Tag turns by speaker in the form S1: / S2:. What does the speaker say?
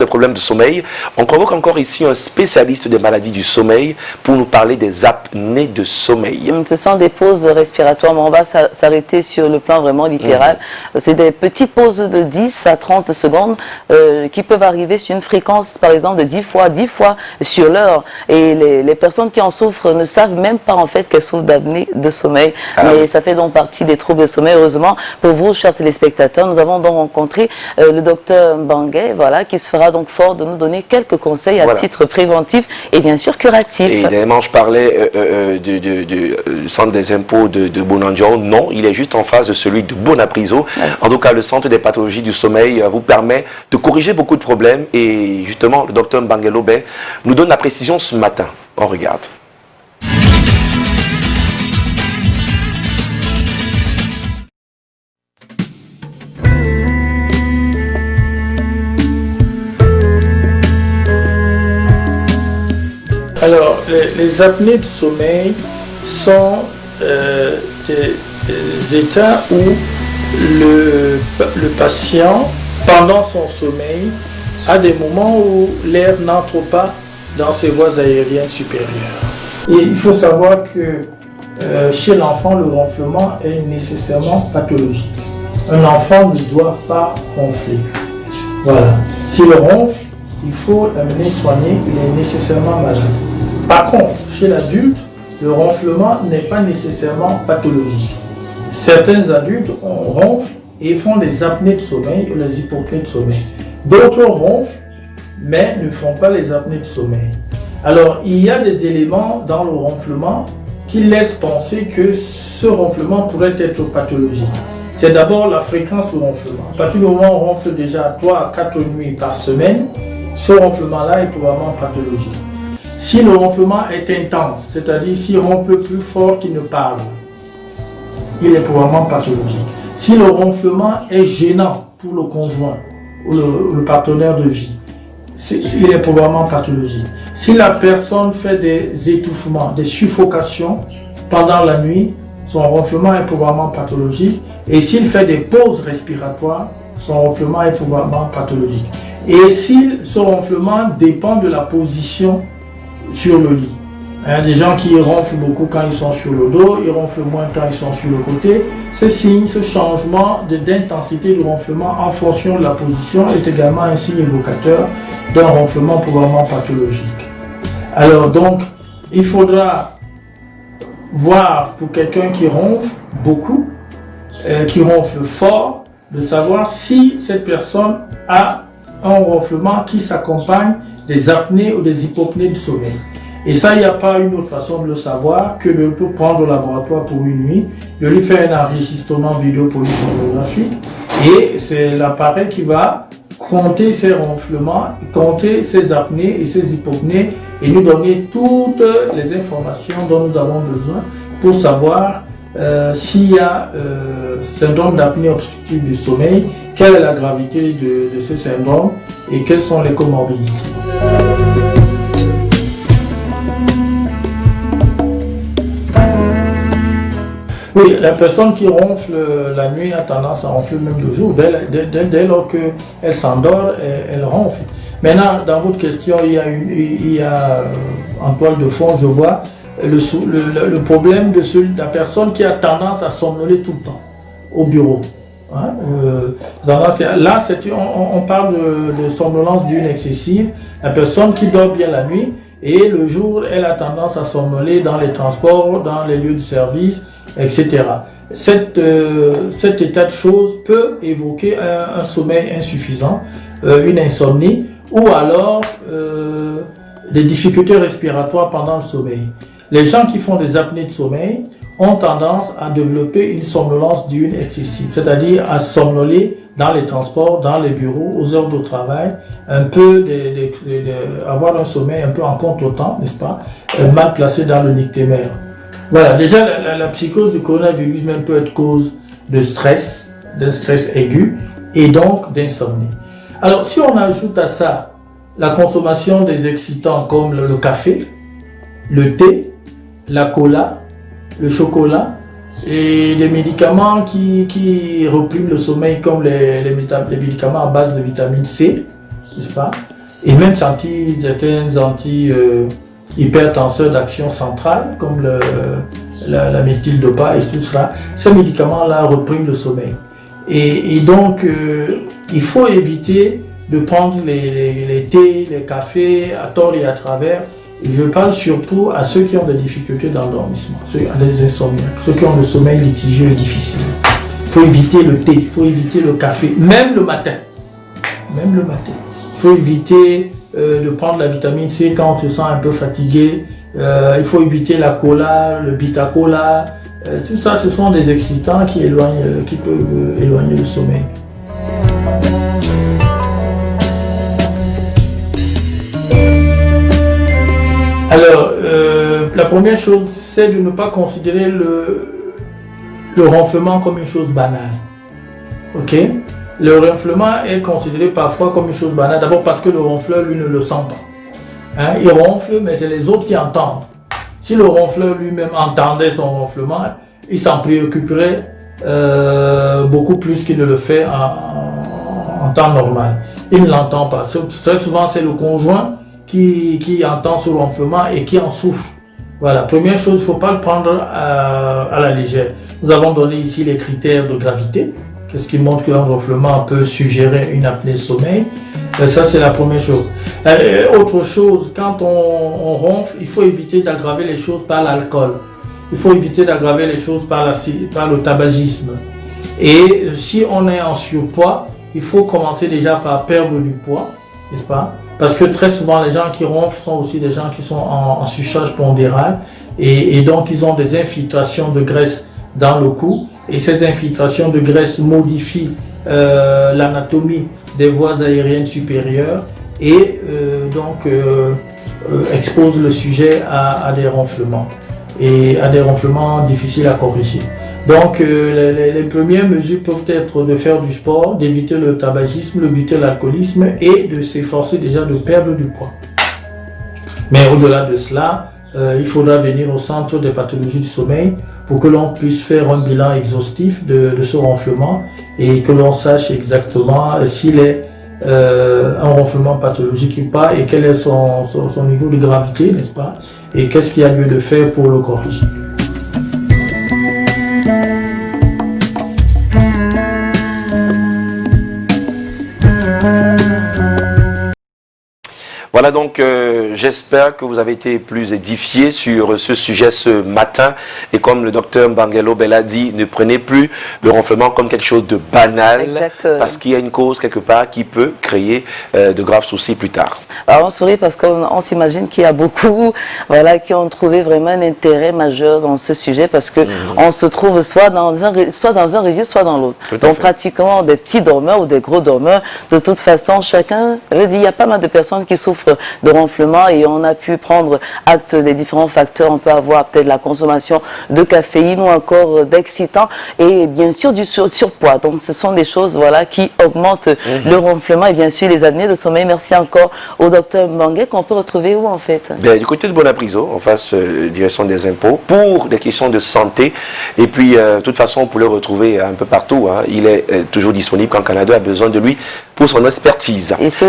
S1: Le problème de sommeil, on convoque encore ici un spécialiste des maladies du sommeil pour nous parler des apnées de sommeil.
S2: Ce sont des pauses respiratoires, mais on va s'arrêter sur le plan vraiment littéral. C'est des petites pauses de 10 à 30 secondes qui peuvent arriver sur une fréquence, par exemple, de 10 fois sur l'heure. Et les personnes qui en souffrent ne savent même pas en fait qu'elles souffrent d'apnée de sommeil. Mais ça fait donc partie des troubles de sommeil. Heureusement, pour vous, chers téléspectateurs, nous avons donc rencontré le docteur Mbangué, voilà, qui se fera donc fort de nous donner quelques conseils à titre préventif et bien sûr curatif.
S1: Et évidemment, je parlais du centre des impôts de Bonandion. Non, il est juste en face de celui de Bonapriso. En tout cas, le centre des pathologies du sommeil vous permet de corriger beaucoup de problèmes. Et justement, le docteur Mbangué Lobé nous donne la précision ce matin. On regarde.
S3: Alors, les apnées de sommeil sont des états où le patient, pendant son sommeil, a des moments où l'air n'entre pas dans ses voies aériennes supérieures. Et il faut savoir que chez l'enfant, le ronflement est nécessairement pathologique. Un enfant ne doit pas ronfler. Voilà. S'il ronfle, il faut l'amener soigner, il est nécessairement malade. Par contre, chez l'adulte, le ronflement n'est pas nécessairement pathologique. Certains adultes ronflent et font des apnées de sommeil ou les hypopnées de sommeil. D'autres ronflent, mais ne font pas les apnées de sommeil. Alors, il y a des éléments dans le ronflement qui laissent penser que ce ronflement pourrait être pathologique. C'est d'abord la fréquence du ronflement. À partir du moment où on ronfle déjà 3 à 4 nuits par semaine, ce ronflement-là est probablement pathologique. Si le ronflement est intense, c'est-à-dire s'il ronfle plus fort qu'il ne parle, il est probablement pathologique. Si le ronflement est gênant pour le conjoint ou le partenaire de vie, il est probablement pathologique. Si la personne fait des étouffements, des suffocations pendant la nuit, son ronflement est probablement pathologique. Et s'il fait des pauses respiratoires, son ronflement est probablement pathologique. Et si ce ronflement dépend de la position sur le lit. Il y a des gens qui ronflent beaucoup quand ils sont sur le dos, ils ronflent moins quand ils sont sur le côté. Ce signe, ce changement d'intensité du ronflement en fonction de la position est également un signe évocateur d'un ronflement probablement pathologique. Alors donc, il faudra voir pour quelqu'un qui ronfle beaucoup, qui ronfle fort, de savoir si cette personne a un ronflement qui s'accompagne des apnées ou des hypopnées de sommeil. Et ça, il n'y a pas une autre façon de le savoir que de le prendre au laboratoire pour une nuit, de lui faire un enregistrement vidéo polysomnographique et c'est l'appareil qui va compter ses ronflements, compter ses apnées et ses hypopnées et nous donner toutes les informations dont nous avons besoin pour savoir s'il y a syndrome d'apnée obstructive du sommeil, quelle est la gravité de ce syndrome et quelles sont les comorbidités. Oui, la personne qui ronfle la nuit a tendance à ronfler même le jour. Dès lors qu'elle s'endort, elle ronfle. Maintenant, dans votre question, il y a en toile de fond, je vois le problème de la personne qui a tendance à somnoler tout le temps au bureau. Hein? Là, on parle de somnolence diurne excessive. La personne qui dort bien la nuit et le jour, elle a tendance à somnoler dans les transports, dans les lieux de service, etc. Cet état de choses peut évoquer un sommeil insuffisant, une insomnie ou alors des difficultés respiratoires pendant le sommeil. Les gens qui font des apnées de sommeil ont tendance à développer une somnolence diurne excessive, c'est-à-dire à somnoler dans les transports, dans les bureaux, aux heures de travail, un peu avoir un sommeil un peu en contretemps, n'est-ce pas, mal placé dans le nictémère. Voilà, déjà la psychose du coronavirus même peut être cause de stress, d'un stress aigu et donc d'insomnie. Alors si on ajoute à ça la consommation des excitants comme le café, le thé, la cola, le chocolat et les médicaments qui repriment le sommeil comme les médicaments à base de vitamine C n'est-ce pas? Et même certains hypertenseurs d'action centrale, comme la méthyldopa et tout cela, ces médicaments-là repriment le sommeil. Et donc, il faut éviter de prendre les thés, les cafés à tort et à travers. Et je parle surtout à ceux qui ont des difficultés d'endormissement, à des insomniaques, ceux qui ont le sommeil litigieux et difficile. Il faut éviter le thé, il faut éviter le café, même le matin. Même le matin. Il faut éviter de prendre la vitamine C quand on se sent un peu fatigué. Il faut éviter la cola, le bita-cola. Tout ça, ce sont des excitants qui peuvent éloigner le sommeil. Alors, la première chose, c'est de ne pas considérer le ronflement comme une chose banale. Ok? Le ronflement est considéré parfois comme une chose banale, d'abord parce que le ronfleur, lui, ne le sent pas. Hein? Il ronfle, mais c'est les autres qui entendent. Si le ronfleur lui-même entendait son ronflement, il s'en préoccuperait beaucoup plus qu'il ne le fait en temps normal. Il ne l'entend pas. Très souvent, c'est le conjoint qui entend ce ronflement et qui en souffre. Voilà, première chose, il ne faut pas le prendre à la légère. Nous avons donné ici les critères de gravité, qu'est-ce qui montre qu'un ronflement peut suggérer une apnée de sommeil. Ça, c'est la première chose. Autre chose, quand on ronfle, il faut éviter d'aggraver les choses par l'alcool. Il faut éviter d'aggraver les choses par le tabagisme. Et si on est en surpoids, il faut commencer déjà par perdre du poids, n'est-ce pas? Parce que très souvent, les gens qui ronflent sont aussi des gens qui sont en surcharge pondérale et donc ils ont des infiltrations de graisse dans le cou et ces infiltrations de graisse modifient l'anatomie des voies aériennes supérieures et exposent le sujet à des ronflements et à des ronflements difficiles à corriger. Donc les premières mesures peuvent être de faire du sport, d'éviter le tabagisme, de buter l'alcoolisme et de s'efforcer déjà de perdre du poids. Mais au-delà de cela, il faudra venir au centre des pathologies du sommeil pour que l'on puisse faire un bilan exhaustif de ce ronflement et que l'on sache exactement s'il est un ronflement pathologique ou pas et quel est son niveau de gravité, n'est-ce pas? Et qu'est-ce qu'il y a lieu de faire pour le corriger.
S1: Voilà donc, j'espère que vous avez été plus édifiés sur ce sujet ce matin. Et comme le docteur Mbangelo Bella dit, ne prenez plus le ronflement comme quelque chose de banal. Exactement. Parce qu'il y a une cause quelque part qui peut créer de graves soucis plus tard.
S2: Alors on sourit parce qu'on s'imagine qu'il y a beaucoup qui ont trouvé vraiment un intérêt majeur dans ce sujet parce que on se trouve soit dans un registre, soit dans l'autre. Donc pratiquement des petits dormeurs ou des gros dormeurs. De toute façon, chacun veut dire, il y a pas mal de personnes qui souffrent de ronflement et on a pu prendre acte des différents facteurs. On peut avoir peut-être la consommation de caféine ou encore d'excitants et bien sûr du surpoids. Donc ce sont des choses qui augmentent le ronflement et bien sûr les apnées de sommeil. Merci encore au docteur Mbangue qu'on peut retrouver où en fait?
S1: Du côté de Bonapriso, en face direction des impôts, pour des questions de santé. Et puis de toute façon, on peut le retrouver un peu partout. Hein. Il est toujours disponible quand Canada a besoin de lui pour son expertise. Et